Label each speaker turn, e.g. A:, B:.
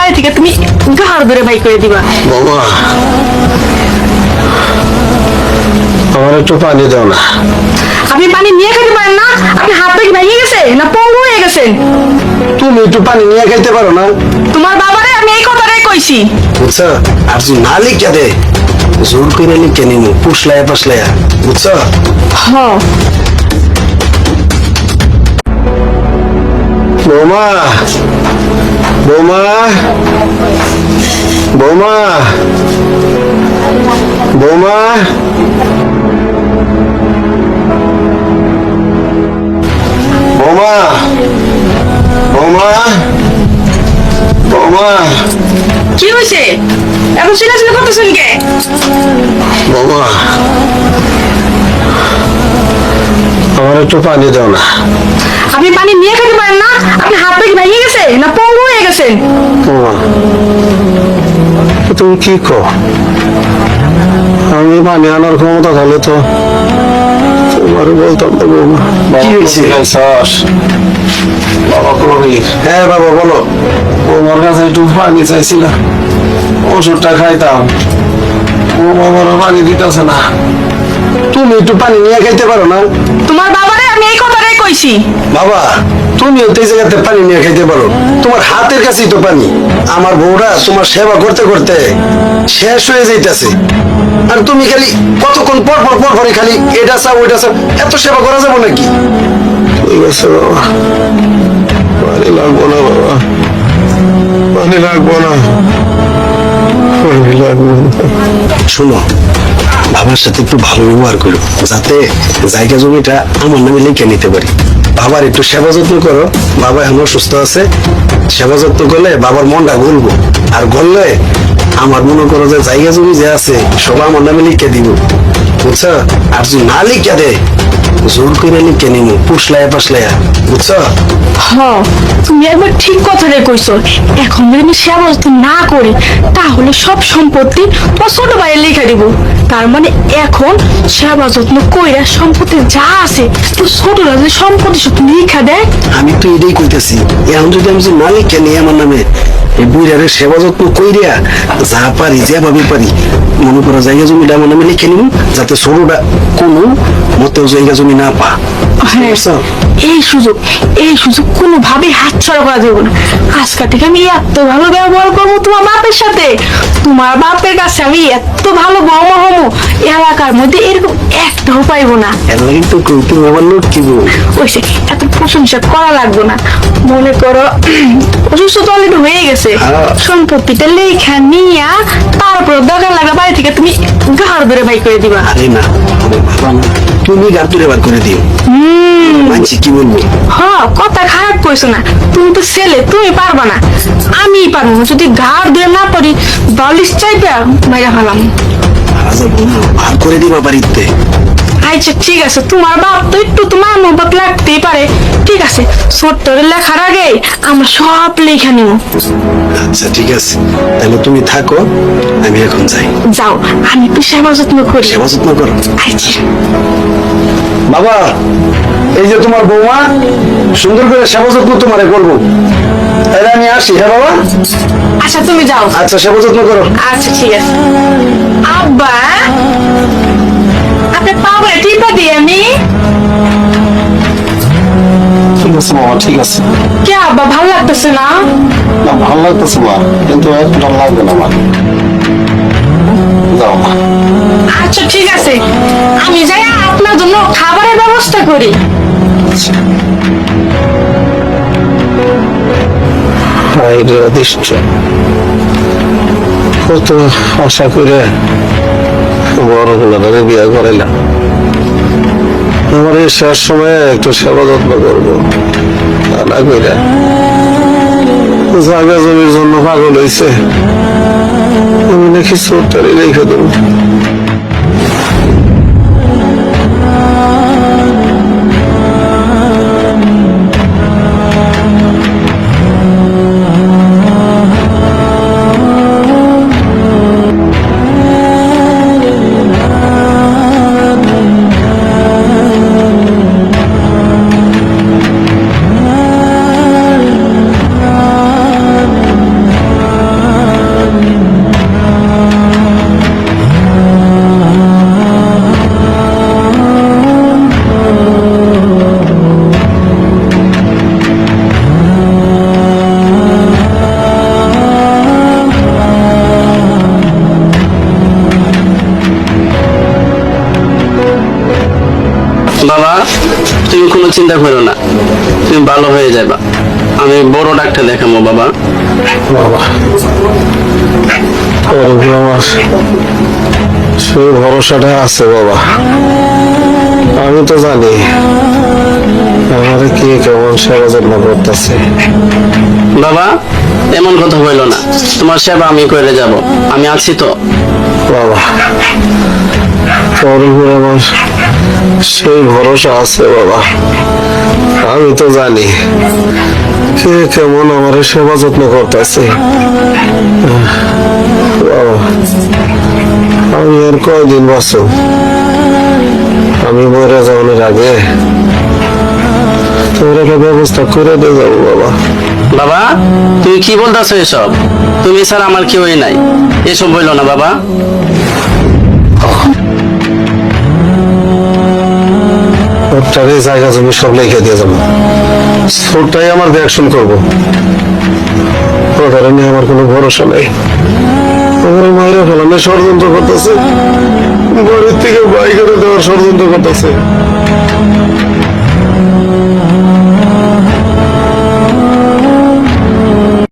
A: বাড়ি থেকে তুমি ঘাড় ধরে বাই করে দিবা।
B: বাবা আমার একটু পানি দাও না।
A: আপনি পানি নিয়ে খেতে পারেন না? আপনি হাত থেকে ভেঙে গেছে না পঙ্গু হয়ে গেছেন?
B: তুমি একটু পানি নিয়ে খাইতে পারো না?
A: তোমার বাবারে আমি এই কথাটাই কইছি।
B: বুঝছো? আর তুই না লিখে দে, জোর করে লিখে নিমু, পুষলায়া পাসলায়া, বুঝছো?
A: হ্যাঁ
B: বৌমা, বৌমা, বৌমা, বৌমা, বৌমা, বৌমা, বৌমা,
A: কি হয়েছে? এখন চিল্লাচিল্লি করতেছেন কে?
B: বৌমা আমার একটু পানি দাও না।
A: আপনি পানি নিয়ে খেতে পারেন না? আপনি হাত থেকে ভেঙে গেছে না পঙ্গু হয়ে গেছেন?
B: বৌমা তুমি কি কো? আমি পানি আনার ক্ষমতা তাহলে তো তোমার বলতাম না। বৌমা কি হয়েছে? হ্যাঁ বাবা বলো। বৌমার কাছে একটু পানি চাইছিলাম, ওষুধটা খাইতাম, ও বাবার পানি দিতেছে না। তুমি একটু পানি নিয়ে খাইতে পারো না?
A: তোমার বাবারে আমি এই কথাটাই কইছি।
B: বাবা তুমিও তো এই জায়গাতে পানি নিয়ে খাইতে পারো, তোমার হাতের কাছেই তো পানি। আমার বউরা তোমার সেবা করতে করতে শেষ হয়ে যাইতেছে, আর তুমি খালি কতক্ষণ পর পর পর পরে খালি এটা চাও ওইটা চাও, এত সেবা করা যাবো নাকি? ঠিক আছে বাবা, পানি লাগবো না বাবা, পানি লাগবো না, পানি লাগবো না। শোনো, বাবার সাথে একটু ভালো ব্যবহার করো, যাতে জায়গা জমিটা আমার নামে লিখে নিতে পারি। বাবার একটু সেবা যত্ন করো, বাবা এখন সুস্থ আছে, সেবা যত্ন করলে বাবার মনটা গলবো, আর গললে আমার মনে করো যে জায়গা জমি যে আছে সব আমার নামে লিখে দিব, বুঝছো? আর যদি না লিখে দে, জোর করে লিখে নিব, পুষলায়া পাসলায়া, বুঝছো?
A: হ্যাঁ তুমি একবার ঠিক কথাটাই কইছো। এখন যদি আমি সেবা যত্ন না করি তাহলে সব সম্পত্তি তোমার ছোট ভাইয়ের লিখে দিব। তার মানে এখন সেবা যত্ন কইরা সম্পত্তি যা আছে তো ছোটরা যদি সম্পত্তি সব লিখা দেয়।
B: আমি তো এটাই কইতেছি, এখন যদি আমি যে না লিখে নিই আমার নামে, এই বুড়ারে সেবা যত্ন কইরা যা পারি যেভাবে পারি মনে করো জায়গা জমিটা আমার নামে লিখে নিব, যাতে ছোটটা কোনো মতেও জায়গা জমি না পা।
A: হ্যাঁ, এই সুযোগ কোনোভাবেই হাতছাড়া করা যাবে না। আজকে থেকে আমি এত ভালো ব্যবহার করবো তোমার বাপের সাথে, তোমার বাপের কাছে আমি এত ভালো বৌমা হবো, এলাকার মধ্যে এরকম একটাও পাইবো না।
B: এর লাগে তো কই তুমি আমার লোক কি বল,
A: ওইসে এত প্রশংসা করা লাগবে না। মনে করো অসুস্থ তো অলরেডি হয়ে গেছে, সম্পত্তিটা লেখা নিয়া তারপর দরকার লাগা বাড়ি থেকে তুমি ঘাড় ধরে বাই করে দিবা।
B: আরে না আমার বাবা না, তুমি গাড় তুলে বার করে দিও, মানছি কি বলবো।
A: হ্যাঁ কথা খারাপ কইছো না, তুমি তো ছেলে, তুমি পারবা না, আমিই পারবো। যদি ঘাড় ধরে না পারি বালিশ চাইপা মাইরা ফেলাম।
B: ভাগ করে দিবা বাড়িতে।
A: আচ্ছা ঠিক আছে, তোমার বাপ তো একটু তোমার মহব্বত লাগতেই পারে, ঠিক আছে ছোট্ট লেখার আগে আমরা সব লেখা নিব।
B: আচ্ছা ঠিক আছে, তাহলে তুমি থাকো, আমি এখন যাই।
A: যাও, আমি একটু সেবা যত্ন করি।
B: সেবা যত্ন করো।
A: আচ্ছা
B: বাবা এই যে তোমার বৌমা, সুন্দর করে সেবা যত্ন তোমারে করবো, তাহলে আমি আসি। হ্যাঁ বাবা,
A: আচ্ছা তুমি যাও।
B: আচ্ছা সেবা যত্ন করো।
A: আচ্ছা ঠিক আছে। আব্বা আপনি পাবো টিপা দিয়ে আমি।
B: ঠিক আছে বাবা, ঠিক আছে।
A: কে আব্বা ভালো লাগতেছে না?
B: না ভালো লাগতেছে মা, কিন্তু একটা লাগবে না মা, যাও মা।
A: আচ্ছা ঠিক আছে, আমি যাই আপনার জন্য খাবারের ব্যবস্থা করি।
B: কত আশা করে বড় গুলারে বিয়ে করাইলাম, আমার এই শেষ সময়ে একটু সেবা যত্ন করবো না কইরা জায়গা জমির জন্য পাগল হয়েছে, আমি নাকি চোরটারি রেখে দেবো।
C: চিন্তা করো না, তুমি ভালো হয়ে যাবা। আমি বড় ডাক্তার দেখাবো বাবা।
D: বাবা তোর উপর আমার সেই ভরসাটা আছে বাবা। আমি তো জানি আমারে কে কেমন সেবা যত্ন করতেছে।
C: বাবা এমন কথা বললো না, তোমার সেবা আমি করে যাব, আমি আছি তো।
D: বাবা তোর উপর আমার সেই ভরসা আছে বাবা। আমি তো জানি কে কেমন আমার সেবা যত্ন করতেছে। বাবা আমি আর কয়দিন বাঁচো, আমি মরে যাওয়ার আগে তোর একটা ব্যবস্থা করে দিয়ে যাবো বাবা।
C: বাবা তুমি কি বলতেছো এসব? তুমি স্যার আমার কেউই নাই, এসব বললো না বাবা।
D: ওটারে জায়গা জমি সব লিখে দিয়ে যাবো, ওটাই আমার দেখশন করবো। ওটারে নিয়ে আমার কোনো ভরসা নেই। আমার মায়েরা ফেলানো ষড়যন্ত্র করতেছে, বাড়ির থেকে বাই করে দেওয়ার ষড়যন্ত্র করতেছে।